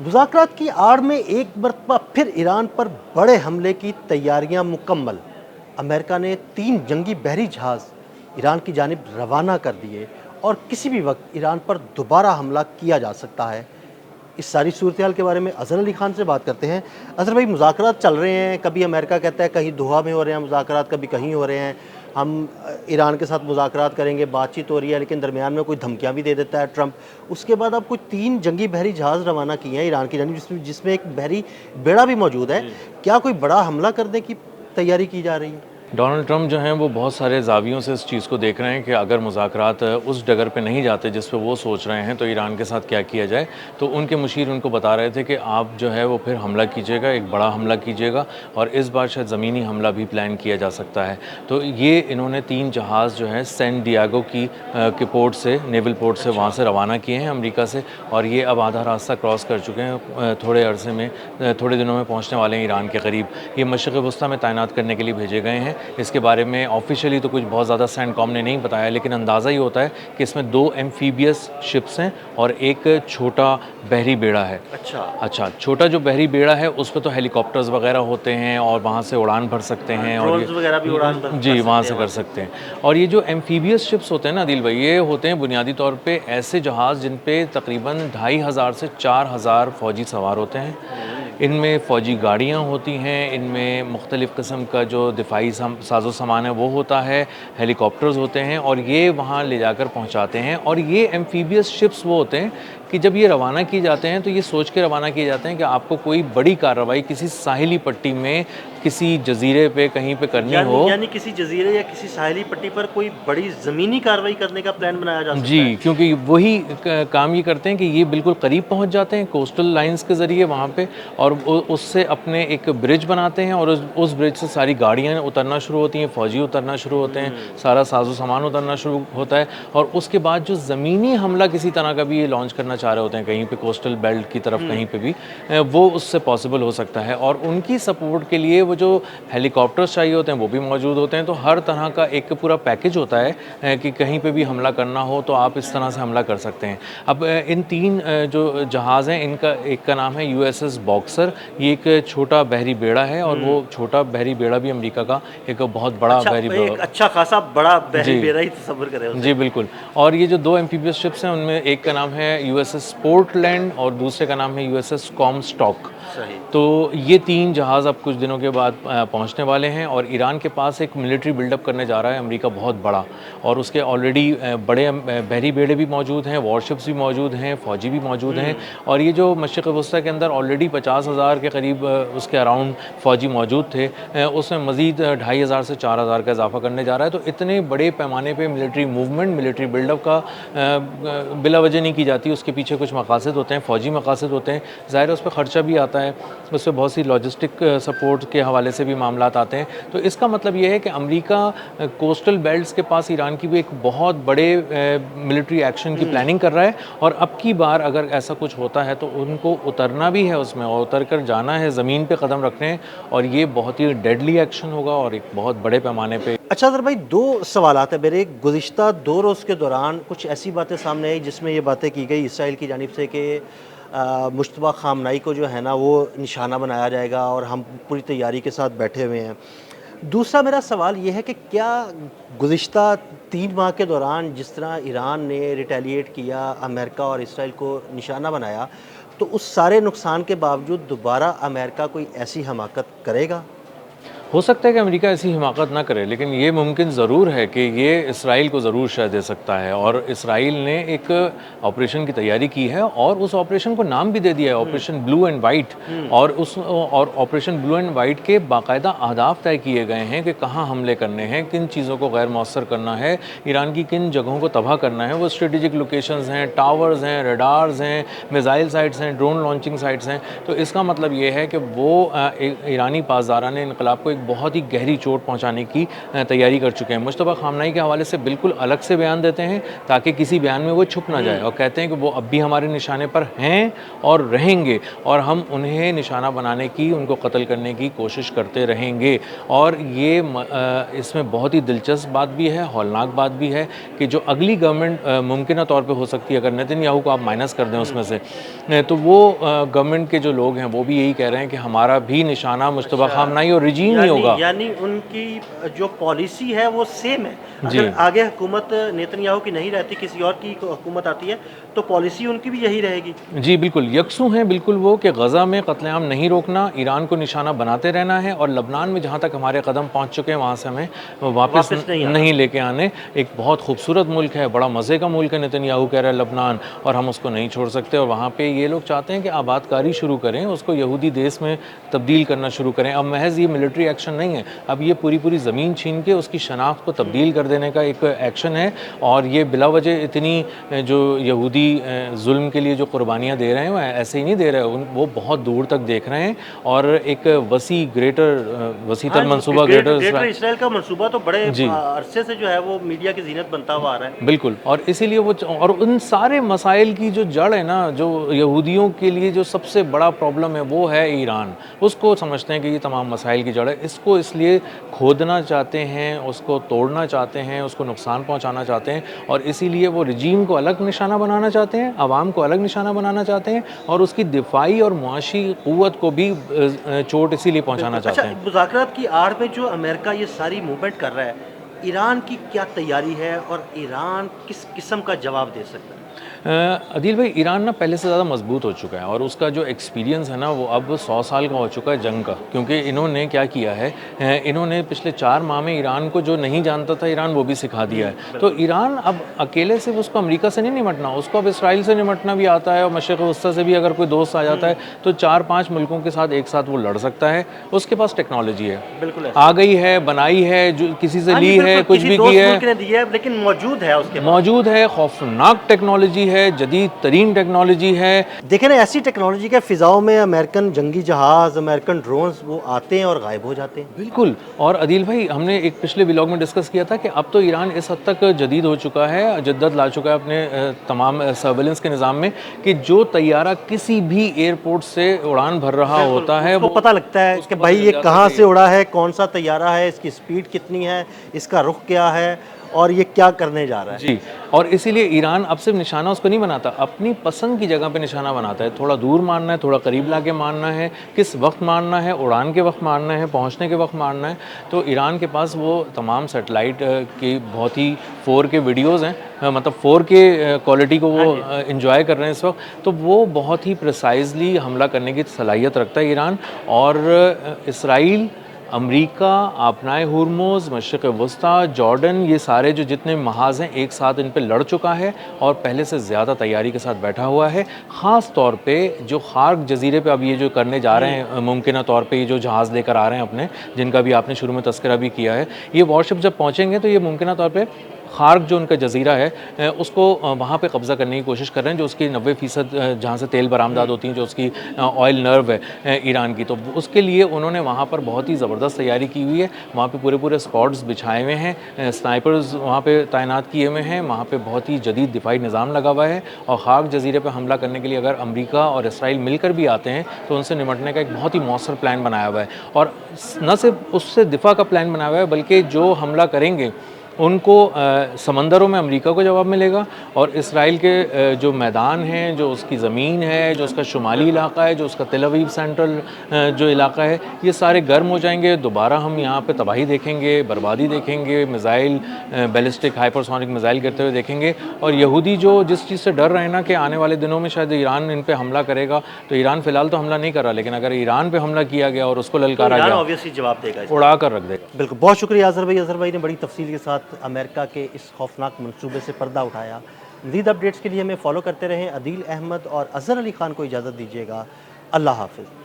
मुज़ाकरात की आड़ में एक मरतबा फिर ईरान पर बड़े हमले की तैयारियां मुकम्मल। अमेरिका ने 3 जंगी बहरी जहाज़ ईरान की जानिब रवाना कर दिए और किसी भी वक्त ईरान पर दोबारा हमला किया जा सकता है। इस सारी सूरत-हाल के बारे में अज़हर अली खान से बात करते हैं। अज़हर भाई, मुज़ाकरात चल रहे हैं, कभी अमेरिका कहता है कहीं दोहा में हो रहे हैं मुज़ाकरात, कभी कहीं हो रहे हैं। हम ईरान के साथ मुज़ाकरात करेंगे, बातचीत हो रही है, लेकिन दरमियान में कोई धमकियाँ भी दे देता है ट्रंप। उसके बाद अब कुछ 3 जंगी बहरी जहाज़ रवाना किए हैं ईरान की जानिब, जिसमें एक बहरी बेड़ा भी मौजूद है। जी। क्या कोई बड़ा हमला करने की तैयारी की जा रही है? डोनाल्ड ट्रंप जो हैं वो बहुत सारे ज़ावियों से इस चीज़ को देख रहे हैं कि अगर मुज़ाकरात उस डगर पे नहीं जाते जिस पे वो सोच रहे हैं तो ईरान के साथ क्या किया जाए। तो उनके मुशीर उनको बता रहे थे कि आप जो है वो फिर हमला कीजिएगा, एक बड़ा हमला कीजिएगा और इस बार शायद ज़मीनी हमला भी प्लान किया जा सकता है। तो ये इन्होंने 3 जहाज़ जो हैं सैन डियागो के पोर्ट से, नेवल पोर्ट से वहाँ से रवाना किए हैं अमेरिका से, और ये अब आधा रास्ता क्रॉस कर चुके हैं। थोड़े अरसे में, थोड़े दिनों में पहुँचने वाले हैं ईरान के करीब। ये मशरिक़ वस्ता में तैनात करने के लिए भेजे गए हैं। इसके बारे में ऑफिशियली तो कुछ बहुत ज़्यादा सेंटकॉम ने नहीं बताया, लेकिन अंदाज़ा ही होता है कि इसमें 2 एम्फीबियस शिप्स हैं और एक छोटा बहरी बेड़ा है। अच्छा, छोटा जो बहरी बेड़ा है उस पे तो हेलीकॉप्टर्स वगैरह होते हैं और वहाँ से उड़ान भर सकते हैं, और ड्रोन्स वगैरह भी उड़ान भर जी, सकते वहाँ हैं से वहाँ कर सकते हैं। और ये जो एम्फीबियस शिप्स होते हैं ना आदिल भाई, ये होते हैं बुनियादी तौर पे ऐसे जहाज़ जिन पे तकरीबन 2500 से 4000 फ़ौजी सवार होते हैं। इनमें फ़ौजी गाड़ियाँ होती हैं, इनमें मुख्तलिफ़ किस्म का जो दिफ़ाई साज़ो सामान है वो होता है, हेलीकॉप्टर्स होते हैं, और ये वहाँ ले जाकर पहुँचाते हैं। और ये एम्फीबियस शिप्स वो होते हैं कि जब ये रवाना किए जाते हैं तो ये सोच के रवाना किए जाते हैं कि आपको कोई बड़ी कार्रवाई किसी साहिली पट्टी में, किसी जज़ीरे पे कहीं पे करनी हो। यानी किसी जजीरे या किसी साहिली पट्टी पर कोई बड़ी ज़मीनी कार्रवाई करने का प्लान बनाया जा सकता है। जी, क्योंकि वही काम ये करते हैं कि ये बिल्कुल करीब पहुंच जाते हैं कोस्टल लाइंस के ज़रिए वहाँ पे, और उससे अपने एक ब्रिज बनाते हैं और उस ब्रिज से सारी गाड़ियाँ उतरना शुरू होती हैं, फ़ौजी उतरना शुरू होते हैं, सारा साजो सामान उतरना शुरू होता है। और उसके बाद जो ज़मीनी हमला किसी तरह का भी ये लॉन्च करना चाह रहे होते हैं कहीं पे कोस्टल बेल्ट की तरफ, कहीं पे भी, वो उससे पॉसिबल हो सकता है। और उनकी सपोर्ट के लिए वो जो हेलीकॉप्टर्स चाहिए होते हैं वो भी मौजूद होते हैं। तो हर तरह का एक पूरा पैकेज होता है कि कहीं पे भी हमला करना हो तो आप इस तरह से हमला कर सकते हैं। अब इन 3 जो जहाज़ हैं, इनका एक का नाम है यूएसएस बॉक्सर। ये एक छोटा बहरी बेड़ा है, और वो छोटा बहरी बेड़ा भी अमेरिका का एक बहुत बड़ा बहरी एक बेड़ा। अच्छा खासा बड़ा बहरी जी। बेड़ा ही तस्वर करें उसे। जी, बिल्कुल। और ये जो 2 एम्फीबियस शिप्स हैं उनमें एक का नाम है यूएसएस पोर्टलैंड और दूसरे का नाम है यूएसएस कॉमस्टॉक। सही। तो ये 3 जहाज़ अब कुछ दिनों के बाद पहुंचने वाले हैं, और ईरान के पास एक मिलिट्री बिल्डअप करने जा रहा है अमेरिका बहुत बड़ा, और उसके ऑलरेडी बड़े बहरी बेड़े भी मौजूद हैं, वॉरशिप्स भी मौजूद हैं, फ़ौजी भी मौजूद हैं। और ये जो मशरिक़ वस्ता के अंदर ऑलरेडी 50,000 के करीब उसके अराउंड फ़ौजी मौजूद थे, उसमें मज़ीद 2500 से 4000 का इजाफा करने जा रहा है। तो इतने बड़े पैमाने पे मिलिट्री मूवमेंट, मिलिट्री बिल्डअप का बिला वजह नहीं की जाती। उसके पीछे कुछ मकासद होते हैं, फ़ौजी मकासद होते हैं। ज़ाहिर है उस पर ख़र्चा भी आता है, उस पर बहुत सी लॉजिस्टिक सपोर्ट के हवाले से भी मामलात आते हैं। तो इसका मतलब ये है कि अमेरिका कोस्टल बेल्ट्स के पास ईरान की भी एक बहुत बड़े मिलिट्री एक्शन की प्लानिंग कर रहा है। और अब की बार अगर ऐसा कुछ होता है तो उनको उतरना भी है उसमें, और उतर कर जाना है, ज़मीन पे कदम रखने हैं, और ये बहुत ही डेडली एक्शन होगा और एक बहुत बड़े पैमाने पे। अच्छा अज़हर भाई, 2 सवालात है मेरे। गुज़िश्ता 2 रोज़ के दौरान कुछ ऐसी बातें सामने आई जिसमें ये बातें की गई इसराइल की जानिब से कि मुश्तबा ख़ामनाई को जो है ना वो निशाना बनाया जाएगा, और हम पूरी तैयारी के साथ बैठे हुए हैं। दूसरा मेरा सवाल ये है कि क्या गुज़िश्ता 3 माह के दौरान जिस तरह ईरान ने रिटेलिएट किया, अमेरिका और इसराइल को निशाना बनाया, तो उस सारे नुकसान के बावजूद दोबारा अमेरिका कोई ऐसी हमाकत करेगा? हो सकता है कि अमेरिका ऐसी हिमाकत ना करे, लेकिन ये मुमकिन ज़रूर है कि ये इसराइल को ज़रूर शह दे सकता है। और इसराइल ने एक ऑपरेशन की तैयारी की है, और उस ऑपरेशन को नाम भी दे दिया है ऑपरेशन ब्लू एंड वाइट। और ऑपरेशन ब्लू एंड वाइट के बाकायदा अहदाफ तय किए गए हैं कि कहाँ हमले करने हैं, किन चीज़ों को गैर मौसर करना है, ईरान की किन जगहों को तबाह करना है। वो स्ट्रेटेजिक लोकेशंस हैं, टावर्स हैं, रडार्स हैं, मिसाइल साइट्स हैं, ड्रोन लॉन्चिंग साइट्स हैं। तो इसका मतलब ये है कि वो ईरानी पासदारान इनकलाब को एक बहुत ही गहरी चोट पहुंचाने की तैयारी कर चुके हैं। मुस्तफ़ा ख़ामनेई के हवाले से बिल्कुल अलग से बयान देते हैं ताकि किसी बयान में वो छुप ना जाए, और कहते हैं कि वो अब भी हमारे निशाने पर हैं और रहेंगे, और हम उन्हें निशाना बनाने की, उनको कत्ल करने की कोशिश करते रहेंगे। और ये इसमें बहुत ही दिलचस्प बात भी है, हौलनाक बात भी है कि जो अगली गवर्नमेंट मुमकिन तौर पे हो सकती है, अगर नेतन्याहू को आप माइनस कर दें उसमें से, तो वो गवर्नमेंट के जो लोग हैं वो भी यही कह रहे हैं कि हमारा भी निशाना मुस्तफ़ा ख़ामनेई और रिजीम ही होगा। यानी उनकी जो पॉलिसी है वो सेम है। जी। अगर आगे हुकूमत नेतन्याहू की नहीं रहती, किसी और की हुकूमत आती है, तो पॉलिसी उनकी भी यही रहेगी। जी बिल्कुल, यकसू हैं बिल्कुल वो कि गज़ा में कत्लेआम नहीं रोकना, ईरान को निशाना बनाते रहना है, और लबनान में जहाँ तक हमारे कदम पहुँच चुके हैं वहाँ से हमें वापस नहीं लेके आने। एक बहुत खूबसूरत मुल्क है, बड़ा मज़े का मुल्क है, नेतन्याहू कह रहा है लबनान, और हम उसको नहीं छोड़ सकते। और वहाँ पे ये लोग चाहते हैं कि आबादकारी शुरू करें, उसको यहूदी देश में तब्दील करना शुरू करें। अब महज ये मिलिट्री एक्शन नहीं है, अब ये पूरी पूरी ज़मीन छीन के उसकी शनाख्त को तब्दील कर देने का एक एक्शन है। और ये बिलावजह इतनी जो यहूदी जुल्म के लिए जो कुर्बानियाँ दे रहे हैं वो ऐसे ही नहीं दे रहे, वो बहुत दूर तक देख रहे हैं, और एक वसीतर मनसूबा ग्रेटर इसराइल का मनसूबा तो बड़े अरसे से जो है वो मीडिया की जीनत बनता हुआ आ रहा है। बिल्कुल, और इसीलिए वो, और उन सारे मसाइल की जो जड़ है ना, जो यहूदियों के लिए जो सबसे बड़ा प्रॉब्लम है वो है ईरान। उसको समझते हैं कि ये तमाम मसाइल की जड़ है, इसको इसलिए खोदना चाहते हैं, उसको तोड़ना चाहते हैं, उसको नुकसान पहुंचाना चाहते हैं, और इसीलिए वो रिजीम को अलग निशाना बनाना चाहते हैं, आवाम को अलग निशाना बनाना चाहते हैं, और उसकी दिफाई और मुआशी क़ुव्वत को भी चोट इसीलिए पहुंचाना चाहते हैं। मुज़ाकरात की आड़ में जो अमेरिका ये सारी मूवमेंट कर रहा है, ईरान की क्या तैयारी है और ईरान किस किस्म का जवाब दे सकता है? अदील भाई, ईरान ना पहले से ज़्यादा मजबूत हो चुका है, और उसका जो एक्सपीरियंस है ना वो अब 100 साल का हो चुका है जंग का। क्योंकि इन्होंने क्या किया है, इन्होंने पिछले 4 माह में ईरान को जो नहीं जानता था ईरान, वो भी सिखा दिया है। तो ईरान अब अकेले से उसको अमेरिका से नहीं निमटना, उसको अब इसराइल से निमटना भी आता है, और मशरिक़ वस्ता से भी अगर कोई दोस्त आ जाता है तो 4-5 मुल्कों के साथ एक साथ वो लड़ सकता है। उसके पास टेक्नोलॉजी है, बिल्कुल आ गई है, बनाई है, जो किसी से ली है, कुछ भी की है, लेकिन मौजूद है, उसके मौजूद है। खौफनाक टेक्नोलॉजी है, जदीद तरीन टेक्नोलॉजी है। देखें ना, ऐसी टेक्नोलॉजी के फ़िज़ाओं में अमेरिकन जंगी जहाज़, अमेरिकन ड्रोन्स वो आते हैं और गायब हो जाते हैं। बिल्कुल। और अदील भाई, हमने एक पिछले व्लॉग में डिस्कस किया था कि अब तो ईरान इस हद तक जदीद हो चुका है, जद्दत ला चुका है अपने तमाम सर्वेलेंस के निज़ाम में, कि जो तैयारा किसी भी एयरपोर्ट से उड़ान भर रहा होता है, वो पता लगता है कि भाई ये कहाँ से उड़ा है, कौन सा तैयारा है, इसकी स्पीड कितनी है, इसका रुख क्या है, और ये क्या करने जा रहा है। जी, और इसीलिए ईरान अब सिर्फ निशाना उसको नहीं बनाता, अपनी पसंद की जगह पे निशाना बनाता है। थोड़ा दूर मारना है, थोड़ा करीब लाके मारना है, किस वक्त मारना है, उड़ान के वक्त मारना है, पहुंचने के वक्त मारना है। तो ईरान के पास वो तमाम सेटेलाइट की बहुत ही 4K वीडियोज़ हैं, मतलब 4K क्वालिटी को वो इंजॉय कर रहे हैं इस वक्त। तो वो बहुत ही प्रिसाइजली हमला करने की सलाहियत रखता है ईरान। और इसराइल, अमेरिका, आपनाए हुर्मुज़, मशरिक़ वस्ता, जॉर्डन, ये सारे जो जितने महाज़ हैं एक साथ इन पे लड़ चुका है, और पहले से ज़्यादा तैयारी के साथ बैठा हुआ है। ख़ास तौर पे जो खार्क जजीरे पे अब ये जो करने जा रहे हैं, मुमकिन तौर पे ये जो जहाज़ लेकर आ रहे हैं अपने, जिनका भी आपने शुरू में तस्करा भी किया है, ये वॉरशिप जब पहुँचेंगे तो ये मुमकिन तौर पर खार्क जो उनका जजीरा है उसको वहाँ पे कब्ज़ा करने की कोशिश कर रहे हैं, जो उसकी 90% जहाँ से तेल बरामदात होती हैं, जो उसकी ऑयल नर्व है ईरान की। तो उसके लिए उन्होंने वहाँ पर बहुत ही ज़बरदस्त तैयारी की हुई है। वहाँ पे पूरे पूरे स्क्वाड्स बिछाए हुए हैं, स्नाइपर्स वहाँ पे तैनात किए हुए हैं, वहाँ पे बहुत ही जदीद दिफाई निज़ाम लगा हुआ है। और खार्क जजीरे पर हमला करने के लिए अगर अमेरिका और इसराइल मिलकर भी आते हैं तो उनसे निपटने का एक बहुत ही मौसर प्लान बनाया हुआ है। और न सिर्फ उससे दिफा का प्लान बनाया हुआ है, बल्कि जो हमला करेंगे उनको समंदरों में अमेरिका को जवाब मिलेगा, और इसराइल के जो मैदान हैं, जो उसकी ज़मीन है, जो उसका शुमाली इलाका है, जो उसका तेल अवीव सेंट्रल जो इलाका है, ये सारे गर्म हो जाएंगे। दोबारा हम यहाँ पे तबाही देखेंगे, बर्बादी देखेंगे, मिज़ाइल, बैलिस्टिक हाइपरसोनिक मिज़ाइल गिरते हुए देखेंगे। और यहूदी जो जिस चीज़ से डर रहे हैं ना कि आने वाले दिनों में शायद ईरान इन पर हमला करेगा, तो ईरान फ़िलहाल तो हमला नहीं कर रहा, लेकिन अगर ईरान पर हमला किया गया और उसको ललकारा गया, ऑब्वियसली जवाब देगा, उड़ा कर रख देगा। बिल्कुल। बहुत शुक्रिया अज़हर भाई। अज़हर भाई ने बड़ी तफसील के साथ अमेरिका के इस खौफनाक मंसूबे से पर्दा उठाया। मज़ीद अपडेट्स के लिए हमें फॉलो करते रहें। अदील अहमद और अज़हर अली ख़ान को इजाज़त दीजिएगा। अल्लाह हाफ़िज़।